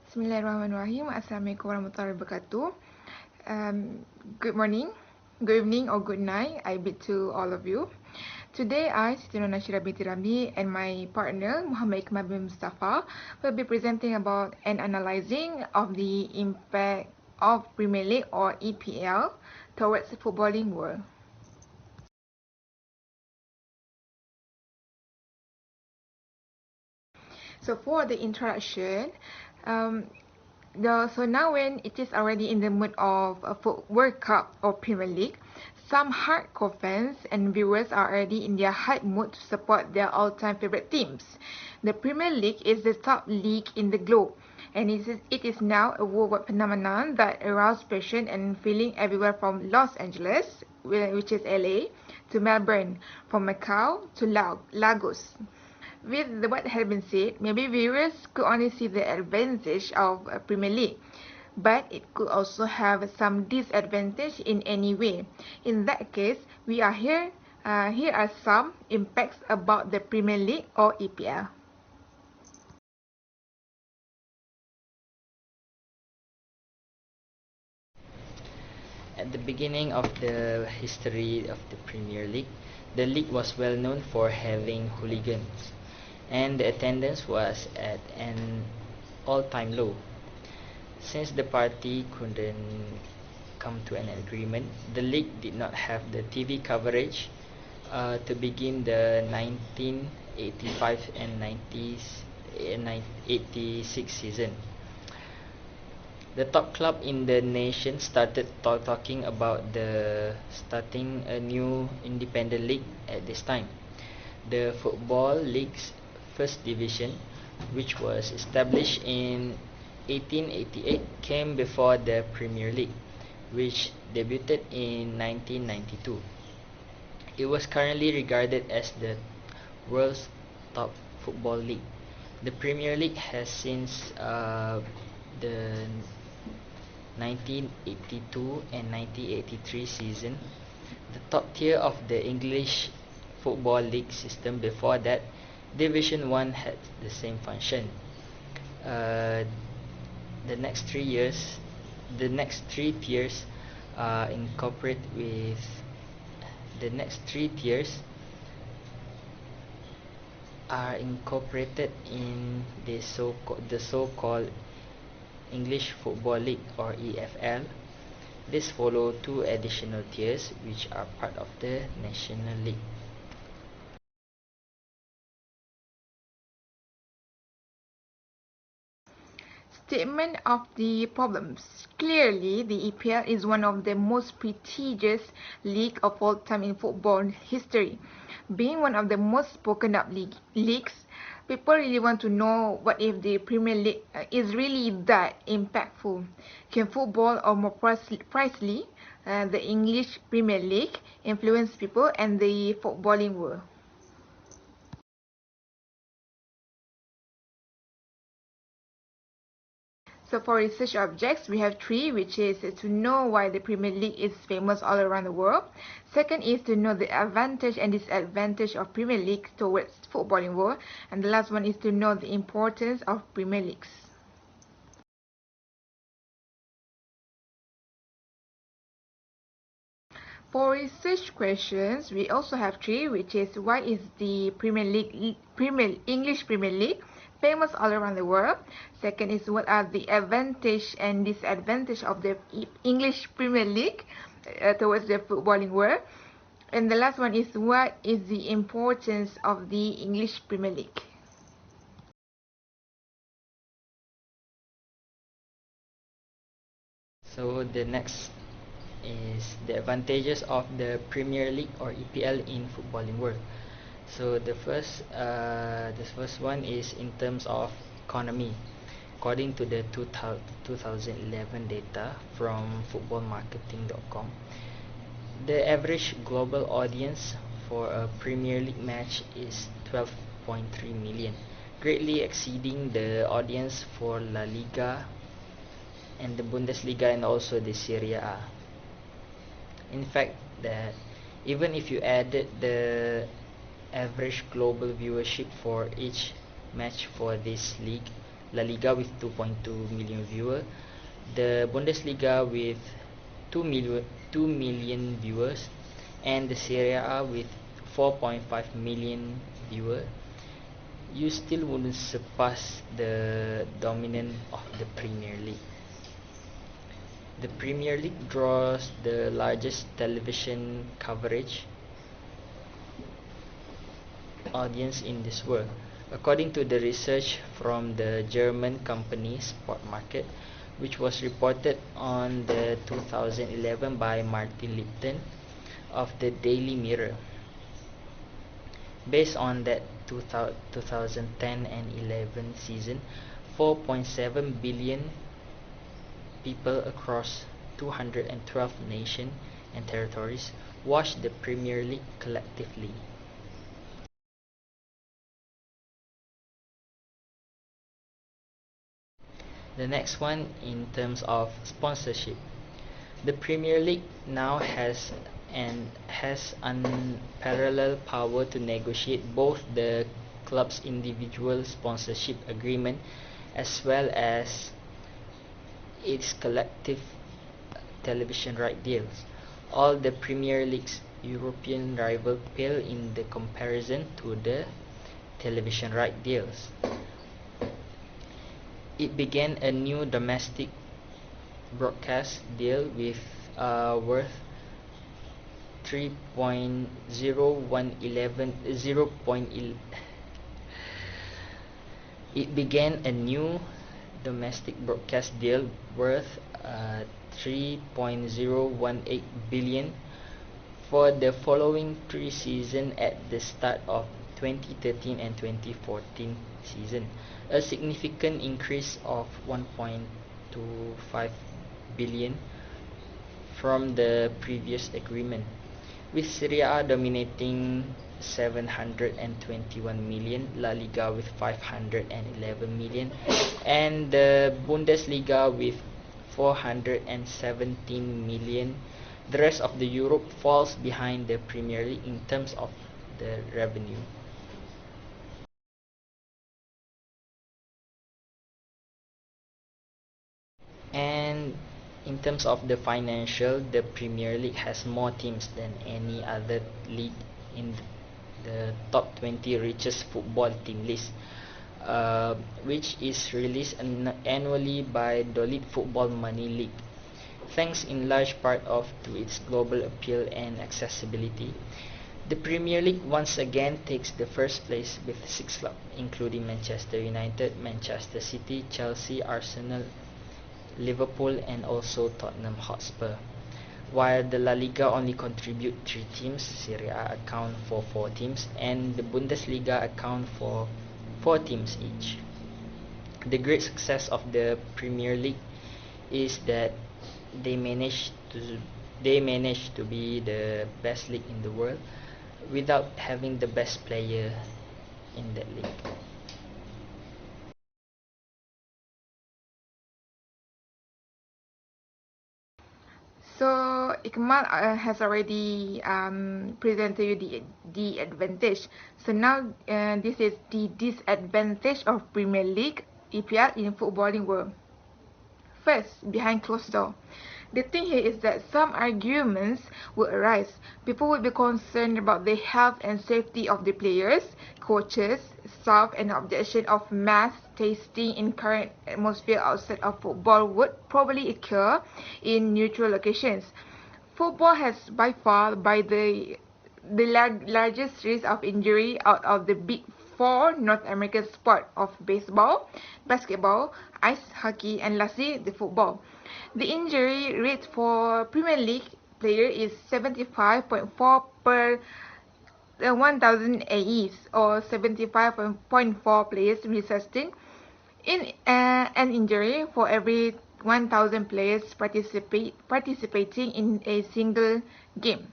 Bismillahirrahmanirrahim. Assalamualaikum warahmatullahi wabarakatuh. Good morning, good evening or good night. I bid to all of you. Today I, Siti NURNASYIRAH binti RAMLI, and my partner Muhammad IKMAL bin MUSTAPA will be presenting about and analysing of the impact of Premier League or EPL towards the footballing world. So for the introduction, so now when it is already in the mood of a World Cup or Premier League, some hardcore fans and viewers are already in their hype mood to support their all-time favorite teams. The Premier League is the top league in the globe, and it is now a worldwide phenomenon that arouses passion and feeling everywhere from Los Angeles, which is LA, to Melbourne, from Macau to Lagos. With what has been said, maybe viewers could only see the advantage of a Premier League, but it could also have some disadvantage in any way. In that case, we are here. Here are some impacts about the Premier League or EPL. At the beginning of the history of the Premier League, the league was well known for having hooligans, and the attendance was at an all-time low. Since the party couldn't come to an agreement, the league did not have the TV coverage to begin the 1985 and 1986 season. The top club in the nation started talking about starting a new independent league at this time. The Football League's first division, which was established in 1888, came before the Premier League, which debuted in 1992. It was currently regarded as the world's top football league. The Premier League has since the 1982 and 1983 season, the top tier of the English Football League system. Before that, Division 1 had the same function. The next three tiers incorporate with the next three tiers are incorporated in the so-called English Football League or EFL. This follow two additional tiers which are part of the National League. Statement of the problems. Clearly, the EPL is one of the most prestigious leagues of all time in football history. Being one of the most spoken up leagues, people really want to know what if the Premier League is really that impactful. Can football, or more precisely, the English Premier League, influence people and the footballing world? So for research objects, we have three, which is to know why the Premier League is famous all around the world. Second is to know the advantage and disadvantage of Premier League towards footballing world. And the last one is to know the importance of Premier Leagues. For research questions, we also have three, which is why is the English Premier League famous all around the world? Second is what are the advantage and disadvantage of the English Premier League towards the footballing world? And the last one is what is the importance of the English Premier League? So the next is the advantages of the Premier League or EPL in footballing world. So the first one is in terms of economy. According to the 2011 data from footballmarketing.com, the average global audience for a Premier League match is 12.3 million, greatly exceeding the audience for La Liga and the Bundesliga and also the Serie A. In fact, that even if you added the average global viewership for each match for this league, La Liga with 2.2 million viewers, the Bundesliga with 2 million viewers, and the Serie A with 4.5 million viewers, you still wouldn't surpass the dominance of the Premier League. The Premier League draws the largest television coverage audience in this world. According to the research from the German company Sport Market, which was reported on the 2011 by Martin Lipton of the Daily Mirror. Based on that 2010 and 11 season, 4.7 billion people across 212 nations and territories watched the Premier League collectively. The next one, in terms of sponsorship, the Premier League now has unparalleled power to negotiate both the club's individual sponsorship agreement as well as its collective television right deals. All the Premier League's European rivals pale in the comparison to the television right deals. It began a new domestic broadcast deal with worth 3.0111 It began a new domestic broadcast deal worth 3.018 billion for the following 3 seasons at the start of 2013 and 2014 season, a significant increase of 1.25 billion from the previous agreement, with Serie A dominating 721 million, La Liga with 511 million, and the Bundesliga with 417 million. The rest of the Europe falls behind the Premier League in terms of the revenue. And in terms of the financial, the Premier League has more teams than any other league in the top 20 richest football team list, which is released annually by the Elite Football Money League. Thanks in large part to its global appeal and accessibility, the Premier League once again takes the first place with 6 clubs, including Manchester United, Manchester City, Chelsea, Arsenal, Liverpool, and also Tottenham Hotspur. While the La Liga only contribute 3 teams, Serie A account for 4 teams, and the Bundesliga account for 4 teams each. The great success of the Premier League is that they managed to be the best league in the world without having the best player in that league. So IKMAL has already presented you the advantage. So now this is the disadvantage of Premier League EPL in footballing world. First, behind closed door. The thing here is that some arguments will arise. People will be concerned about the health and safety of the players, coaches, staff, and the objection of mass testing in current atmosphere outside of football would probably occur in neutral locations. Football has by far the largest risk of injury out of the big 4 North American sports of baseball, basketball, ice hockey, and lastly, the football. The injury rate for Premier League player is 75.4 per 1,000 AEs, or 75.4 players resulting in an injury for every 1,000 players participating in a single game.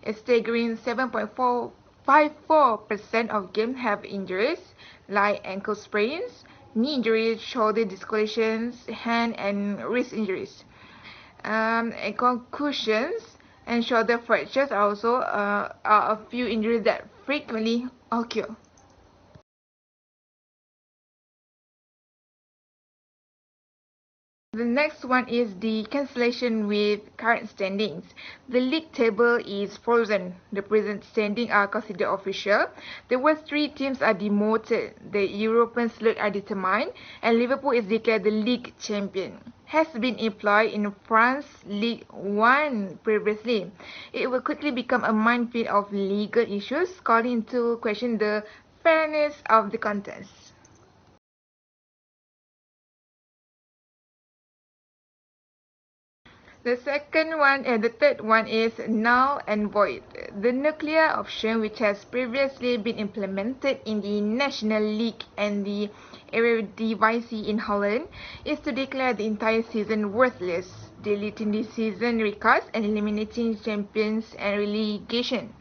A staggering 7.54% of games have injuries like ankle sprains, knee injuries, shoulder dislocations, hand and wrist injuries. And concussions and shoulder fractures are also are a few injuries that frequently occur. The next one is the cancellation with current standings. The league table is frozen. The present standings are considered official. The worst three teams are demoted. The European slot are determined, and Liverpool is declared the league champion. Has been employed in France League 1 previously. It will quickly become a minefield of legal issues, calling into question the fairness of the contest. The third one is null and void. The nuclear option, which has previously been implemented in the National League and the Eredivisie in Holland, is to declare the entire season worthless, deleting the season records and eliminating champions and relegation.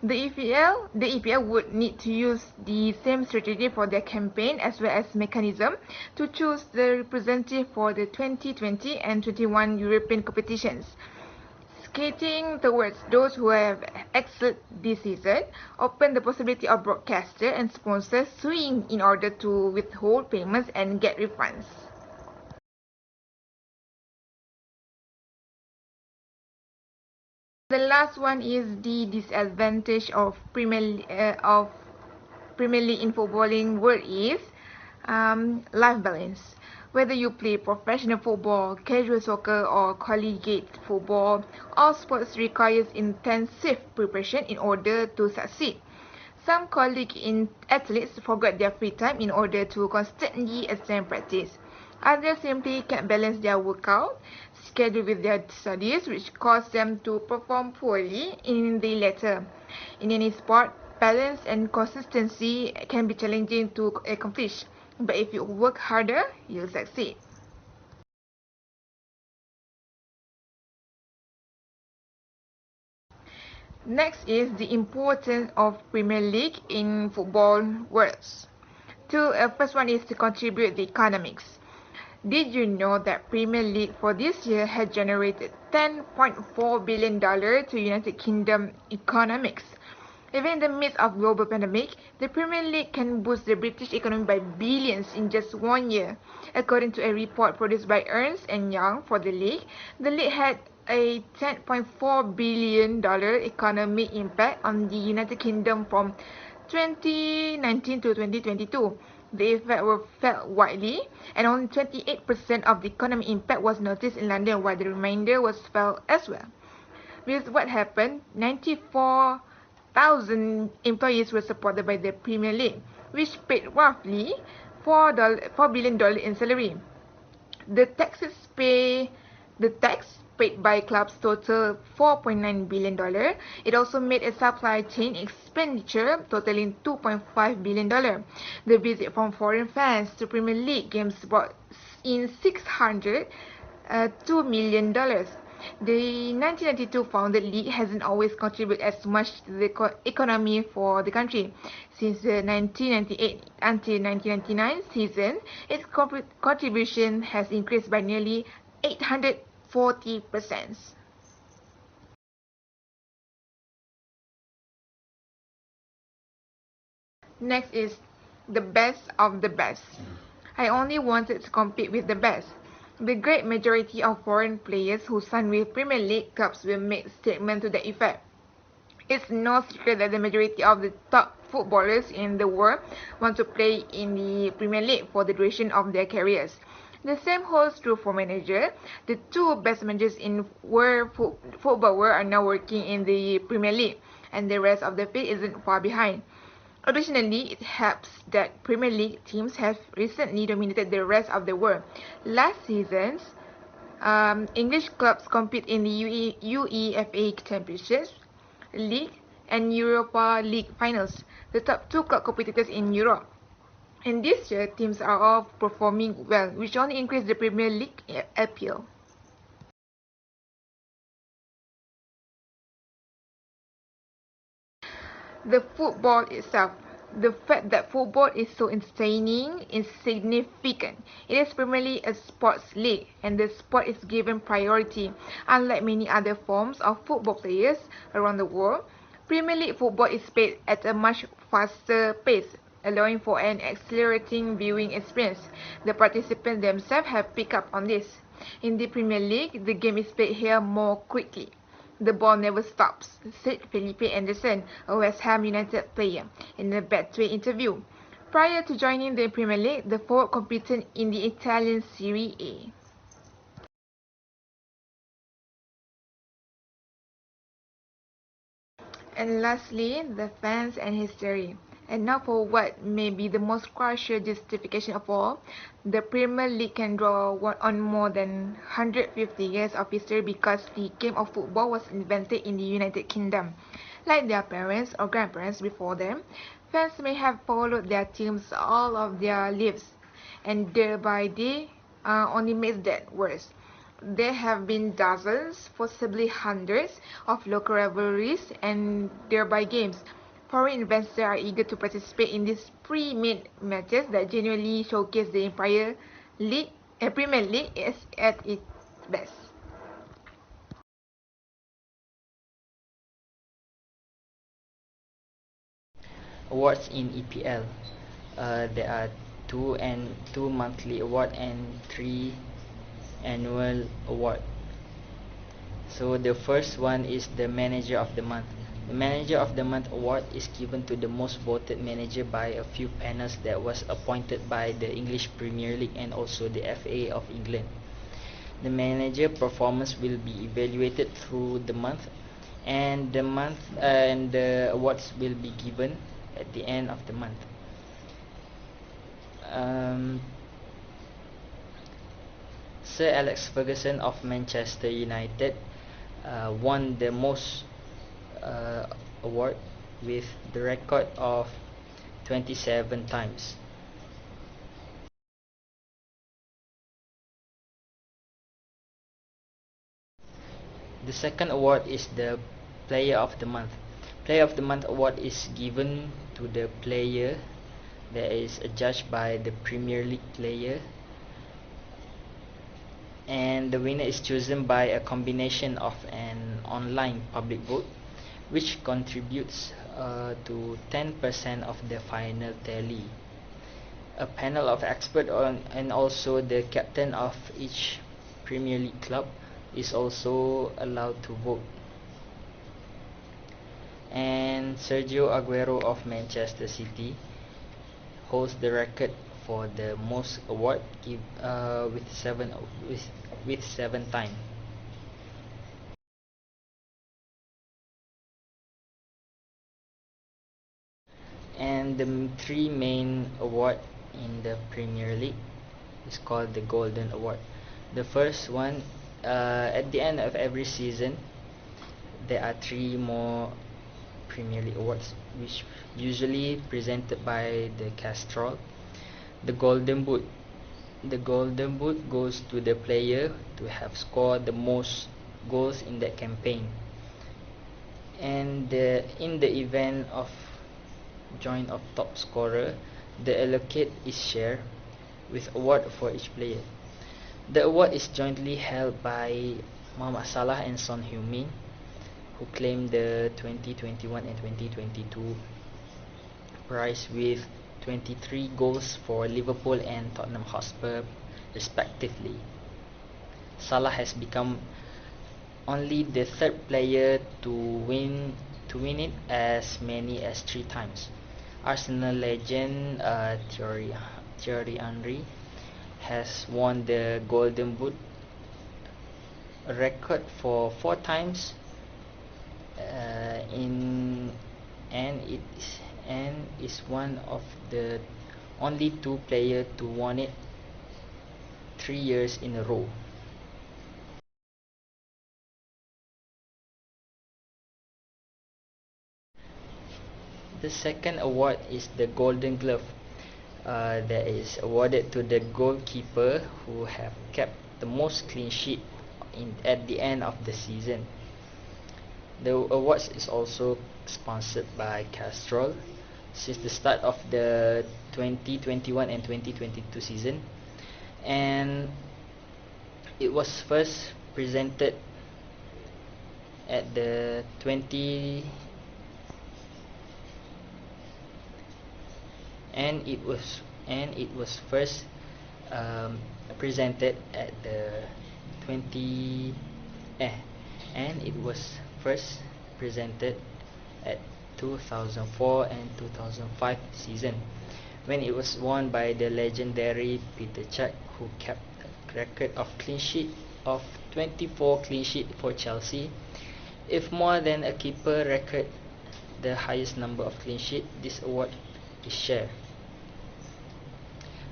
The EPL would need to use the same strategy for their campaign as well as mechanism to choose the representative for the 2020 and 21 European competitions. Skating towards those who have excelled this season, open the possibility of broadcaster and sponsors suing in order to withhold payments and get refunds. The last one is the disadvantage of Premier League in footballing world is life balance. Whether you play professional football, casual soccer or collegiate football, all sports requires intensive preparation in order to succeed. Some colleague athletes forget their free time in order to constantly attend practice. Others simply can't balance their workout schedule with their studies, which cause them to perform poorly in the latter. In any sport, balance and consistency can be challenging to accomplish, but if you work harder, you'll succeed. Next is the importance of Premier League in football worlds. First one is to contribute the economics. Did you know that Premier League for this year had generated $10.4 billion to United Kingdom economics? Even in the midst of global pandemic, the Premier League can boost the British economy by billions in just 1 year. According to a report produced by Ernst & Young for the league had a $10.4 billion economic impact on the United Kingdom from 2019 to 2022. The effect were felt widely, and only 28% of the economic impact was noticed in London, while the remainder was felt elsewhere. With what happened, 94,000 employees were supported by the Premier League, which paid roughly $4 billion in salary. The tax paid by clubs total $4.9 billion. It also made a supply chain expenditure totaling $2.5 billion. The visit from foreign fans to Premier League games brought in $602 million. The 1992 founded league hasn't always contributed as much to the economy for the country. Since the 1998 until 1999 season, its contribution has increased by nearly 840%. Next is the best of the best. I only wanted to compete with the best. The great majority of foreign players who sign with Premier League clubs will make statements to that effect. It's no secret that the majority of the top footballers in the world want to play in the Premier League for the duration of their careers. The same holds true for managers. The two best managers in football world are now working in the Premier League, and the rest of the field isn't far behind. Additionally, it helps that Premier League teams have recently dominated the rest of the world. Last season's English clubs compete in the UEFA Champions League and Europa League finals, the top two club competitors in Europe. And this year, teams are all performing well, which only increases the Premier League appeal. The football itself. The fact that football is so entertaining is significant. It is primarily a sports league, and the sport is given priority. Unlike many other forms of football players around the world, Premier League football is played at a much faster pace. allowing for an exhilarating viewing experience. The participants themselves have picked up on this. In the Premier League, the game is played here more quickly. The ball never stops, said Felipe Anderson, a West Ham United player, in a Betway interview. Prior to joining the Premier League, the forward competed in the Italian Serie A. And lastly, the fans and history. And now for what may be the most crucial justification of all, the Premier League can draw on more than 150 years of history because the game of football was invented in the United Kingdom. Like their parents or grandparents before them, fans may have followed their teams all of their lives, and thereby they only makes that worse. There have been dozens, possibly hundreds, of local rivalries and thereby games. Foreign investors are eager to participate in these pre-made matches that genuinely showcase the Premier League is at its best. Awards in EPL. There are two monthly award and three annual award. So the first one is the Manager of the Month. The Manager of the Month award is given to the most voted manager by a few panels that was appointed by the English Premier League and also the FA of England. The manager performance will be evaluated through the month, and the awards will be given at the end of the month. Um, Sir Alex Ferguson of Manchester United won the most uh, award with the record of 27 times. The second award is the Player of the Month. Player of the Month award is given to the player that is judged by the Premier League player, and the winner is chosen by a combination of an online public vote, which contributes to 10% of the final tally. A panel of experts and also the captain of each Premier League club is also allowed to vote. And Sergio Aguero of Manchester City holds the record for the most award with seven times. And the three main award in the Premier League is called the Golden Award. The first one, at the end of every season, there are three more Premier League awards, which usually presented by the Castrol. The Golden Boot. The Golden Boot goes to the player to have scored the most goals in that campaign. And in the event of joint of top scorer, the allocate is shared with award for each player. The award is jointly held by Mohamed Salah and Son Heung-min, who claimed the 2021 and 2022 prize with 23 goals for Liverpool and Tottenham Hotspur respectively. Salah has become only the third player to win it as many as 3 times. Arsenal legend Thierry Henry has won the Golden Boot, a record for 4 times, in and it is one of the only two players to won it 3 years in a row. The second award is the Golden Glove, that is awarded to the goalkeeper who have kept the most clean sheet at the end of the season. The awards is also sponsored by Castrol since the start of the 2021 and 2022 season, and it was first presented at the 20 and it was first presented at the 20 and it was first presented at 2004 and 2005 season, when it was won by the legendary Peter Cech, who kept a record of clean sheet of 24 clean sheet for Chelsea. If more than a keeper record the highest number of clean sheet, this award is shared.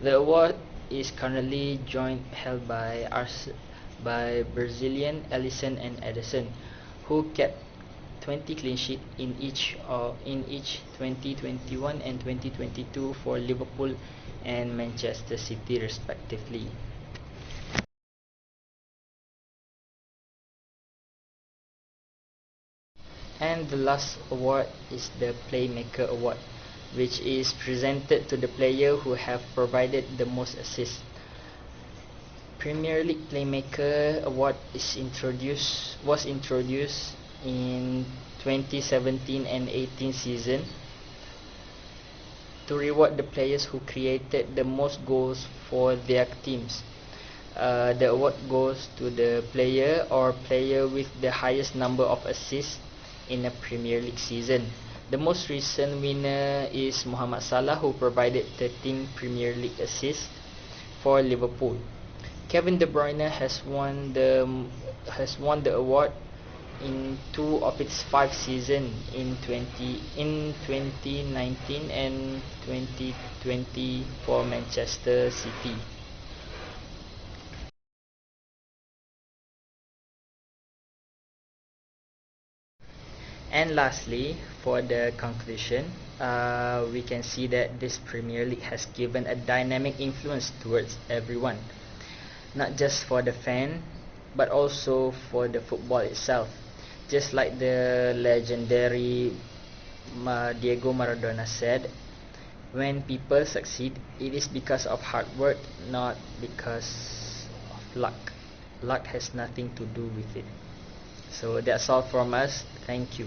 The award is currently held by Brazilian Alisson and Ederson, who kept 20 clean sheet in each 2021 and 2022 for Liverpool and Manchester City respectively. And the last award is the Playmaker Award, which is presented to the player who have provided the most assists. Premier League Playmaker Award was introduced in 2017 and 18 season to reward the players who created the most goals for their teams. The award goes to the player or player with the highest number of assists in a Premier League season. The most recent winner is Mohamed Salah, who provided 13 Premier League assists for Liverpool. Kevin De Bruyne has won the award in 2 of its 5 seasons in 2019 and 2020 for Manchester City. And lastly, for the conclusion, we can see that this Premier League has given a dynamic influence towards everyone, not just for the fan, but also for the football itself. Just like the legendary Diego Maradona said, when people succeed, it is because of hard work, not because of luck. Luck has nothing to do with it. So that's all from us. Thank you.